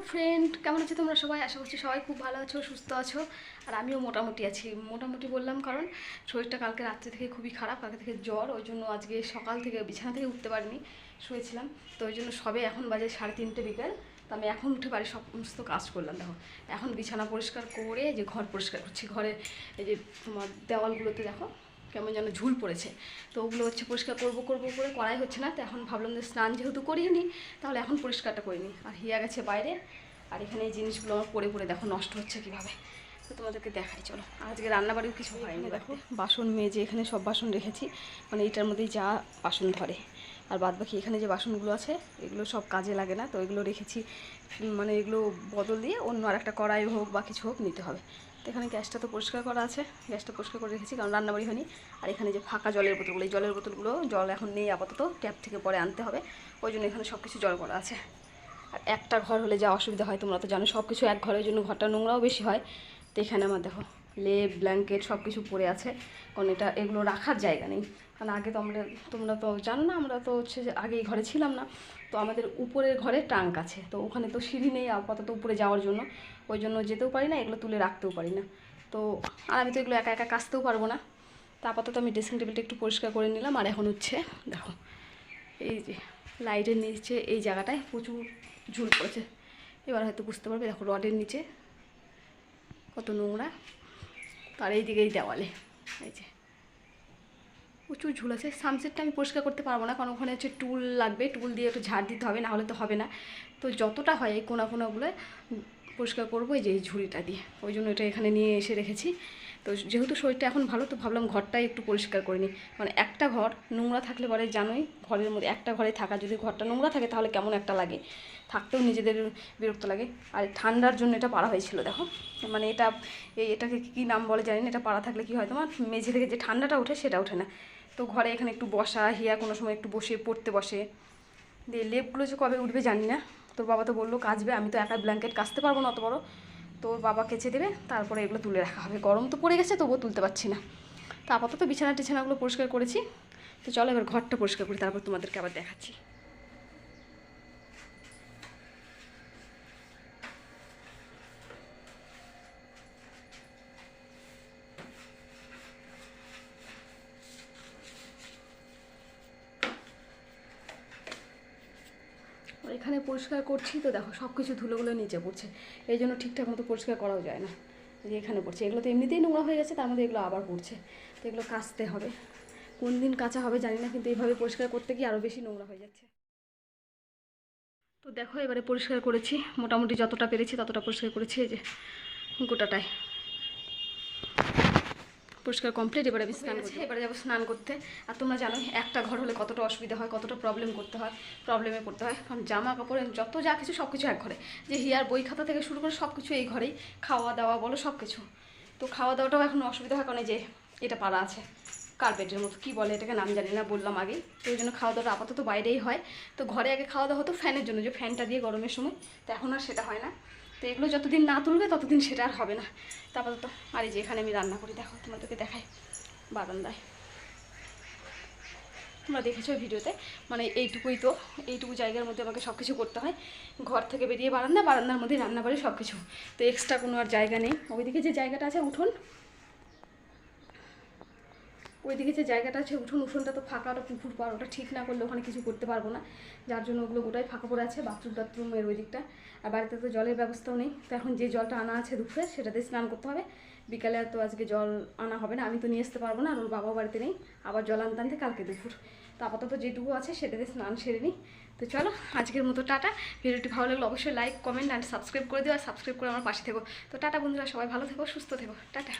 Friend, কেমন আছো তোমরা সবাই? আশা করছি সবাই খুব ভালো আছো, সুস্থ আছো। আর আমিও মোটামুটি আছি। মোটামুটি বললাম কারণ শরীরটা কালকে রাত্রে থেকে খুবই খারাপ, কালকে থেকে জ্বর, ওই জন্য আজকে সকাল থেকে বিছানা থেকে উঠতে পারিনি, শুয়েছিলাম। তো ওই জন্য সবে এখন বাজে 3:30 বিকেল। তো আমি এখন উঠে বাড়ির সমস্ত কাজ করলাম। দেখো এখন বিছানা পরিষ্কার করে যে ঘর পরিষ্কার করছি, ঘরে এই যে তোমার দেওয়ালগুলোতে দেখো কেমন যেন ঝুল পড়েছে। তো ওগুলো হচ্ছে পরিষ্কার করবো করে করাই হচ্ছে না। তো এখন ভাবলাম যে স্নান যেহেতু করিনি, তাহলে এখন পরিষ্কারটা করিনি। আর হিয়া গেছে বাইরে, আর এখানে এই জিনিসগুলো আমার পরে দেখো নষ্ট হচ্ছে কীভাবে। তো তোমাদেরকে দেখাই চলো। আজকে রান্নাবাড়িও কিছু হয়নি। দেখো বাসন মেজে এখানে সব বাসন রেখেছি, মানে এটার মধ্যেই যা বাসন ধরে। আর বাদ বাকি এখানে যে বাসনগুলো আছে এগুলো সব কাজে লাগে না, তো এগুলো রেখেছি, মানে এগুলো বদল দিয়ে অন্য আর একটা কড়াই হোক বা কিছু হোক নিতে হবে। তো এখানে গ্যাসটা তো পরিষ্কার করা আছে, গ্যাসটা পরিষ্কার করে রেখেছি কারণ রান্নাবাড়ি হয়নি। আর এখানে যে ফাঁকা জলের বোতলগুলো, এই জলের বোতলগুলো জল এখন নেই আপাতত, ট্যাপ থেকে পরে আনতে হবে, ওই জন্য এখানে সব কিছু জল করা আছে। আর একটা ঘর হলে যা অসুবিধা হয় তোমরা তো জানো, সব কিছু এক ঘরের জন্য ঘরটা নোংরাও বেশি হয়। তো এখানে আমার দেখো লেপ ব্ল্যাঙ্কেট সব কিছু পড়ে আছে, কারণ এগুলো রাখার জায়গা নেই। কারণ আগে তো তোমরা তো জানো না, আমরা তো হচ্ছে যে আগে এই ঘরে ছিলাম না। তো আমাদের উপরের ঘরে ট্রাঙ্ক আছে, তো ওখানে তো সিঁড়ি নেই আপাতত উপরে যাওয়ার জন্য, ওই জন্য যেতেও পারি না, এগুলো তুলে রাখতেও পারি না। তো আর আমি তো এগুলো একা একা কাচতেও পারবো না। তো আপাতত আমি ড্রেসিং টেবিলটা একটু পরিষ্কার করে নিলাম। আর এখন হচ্ছে দেখো এই যে লাইটের নিচে এই জায়গাটায় প্রচুর ঝুল পড়েছে, এবার হয়তো বুঝতে পারবে। দেখো রডের নিচে কত নোংরা, তার এইদিকে এই দেওয়ালে এই যে প্রচুর ঝুল আছে। সানসেটটা আমি পরিষ্কার করতে পারবো না, কারণ ওখানে হচ্ছে টুল লাগবে, টুল দিয়ে একটু ঝাড় দিতে হবে, না হলে তো হবে না। তো যতটা হয় এই কোনাগুলো পরিষ্কার করবো এই যে এই ঝুড়িটা দিয়ে, ওই জন্য এটা এখানে নিয়ে এসে রেখেছি। তো যেহেতু শরীরটা এখন ভালো, তো ভাবলাম ঘরটাই একটু পরিষ্কার করে নিই। মানে একটা ঘর নোংরা থাকলে পরে জানোই, ঘরের মধ্যে একটা ঘরে থাকা যদি ঘরটা নোংরা থাকে তাহলে কেমন একটা লাগে, থাকতেও নিজেদের বিরক্ত লাগে। আর ঠান্ডার জন্য এটা পাড়া হয়েছিল দেখো, মানে এটাকে কী নাম বলে জানি না। এটা পাড়া থাকলে কী হয়, তোমার মেঝে থেকে যে ঠান্ডাটা ওঠে সেটা ওঠে না। তো ঘরে এখানে একটু বসা, হিয়া কোনো সময় একটু বসে পড়তে বসে, দিয়ে লেপগুলো যে কবে উঠবে জানি না। তোর বাবা তো বললো কাচবে, আমি তো একা ব্ল্যাঙ্কেট কাচতে পারবো না অত বড়। তোর বাবা কেচে দেবে, তারপরে এগুলো তুলে রাখা হবে। গরম তো পড়ে গেছে, তবুও তুলতে পারছি না। তো আপাতত বিছানাগুলো পরিষ্কার করেছি। তো চলো এবার ঘরটা পরিষ্কার করি, তারপর তোমাদেরকে আবার দেখাচ্ছি। এখানে পরিষ্কার করছি তো দেখো সব কিছু ধুলোগুলো নিচে পড়ছে, এই জন্য ঠিকঠাক মতো পরিষ্কার করাও যায় না। যে এখানে পড়ছে, এগুলো তো এমনিতেই নোংরা হয়ে গেছে, তার মধ্যে এগুলো আবার পড়ছে। তো এগুলো কাচতে হবে, কোন দিন কাচা হবে জানি না, কিন্তু এইভাবে পরিষ্কার করতে গিয়ে আরও বেশি নোংরা হয়ে যাচ্ছে। তো দেখো এবারে পরিষ্কার করেছি, মোটামুটি যতটা পেরেছি ততটা পরিষ্কার করেছি। এই যে গোটাটায় পরিষ্কার কমপ্লিট। এবারে আমি এবারে যাবো স্নান করতে। আর তোমরা জানোই একটা ঘর হলে কতটা অসুবিধা হয়, কতটা প্রবলেমে পড়তে হয়। কারণ জামা কাপড় যত যা কিছু সব কিছু এক ঘরে, যে হিয়ার বই খাতা থেকে শুরু করে সব কিছু এই ঘরেই, খাওয়া দাওয়া বলো সব কিছু। তো খাওয়া দাওয়াটাও এখন অসুবিধা হয়, কারণ যে এটা পাড়া আছে কার্পেটের মতো, কী বলে এটাকে নাম জানি না, বললাম আগে। তো ওই জন্য খাওয়া দাওয়াটা আপাতত বাইরেই হয়। তো ঘরে আগে খাওয়া দাওয়া হতো ফ্যানের জন্য, যে ফ্যানটা দিয়ে গরমের সময়, তো এখন আর সেটা হয় না। তো এগুলো যতদিন না তুলবে ততদিন সেটা আর হবে না। তো আপাতত আর এই যে এখানে আমি রান্না করি, দেখো তোমাদেরকে দেখাই বারান্দায়, তোমরা দেখেছো ভিডিওতে, মানে এইটুকু জায়গার মধ্যে আমাকে সব কিছু করতে হয়। ঘর থেকে বেরিয়ে বারান্দার মধ্যে রান্নাবাড়ি সব কিছু, তো এক্সট্রা কোনো আর জায়গা নেই। ওইদিকে যে জায়গাটা আছে উঠোনটা তো ফাঁকা, ওটা পুকুর পাড়, ওটা ঠিক না করলে ওখানে কিছু করতে পারবো না, যার জন্য ওগুলো গোটাই ফাঁকা পড়ে আছে। বাথরুমের ওই দিকটা, আর বাড়িতে তো জলের ব্যবস্থাও নেই। তো এখন যে জলটা আনা আছে দুপুরে সেটাতে স্নান করতে হবে, বিকালে আর তো আজকে জল আনা হবে না, আমি তো নিয়ে আসতে পারবো না, আর ওর বাবাও বাড়িতে নেই, আবার জল আনতে কালকে দুপুর। তো আপাতত যেটুকু আছে সেটাতে স্নান সেরে নিই। তো চলো আজকের মতো টাটা। ভিডিওটি ভালো লাগলে অবশ্যই লাইক কমেন্ট অ্যান্ড সাবস্ক্রাইব করে দিও, আর সাবস্ক্রাইব করে আমার পাশে থেকো। তো টাটা বন্ধুরা, সবাই ভালো থেকো, সুস্থ থেকো, টাটা।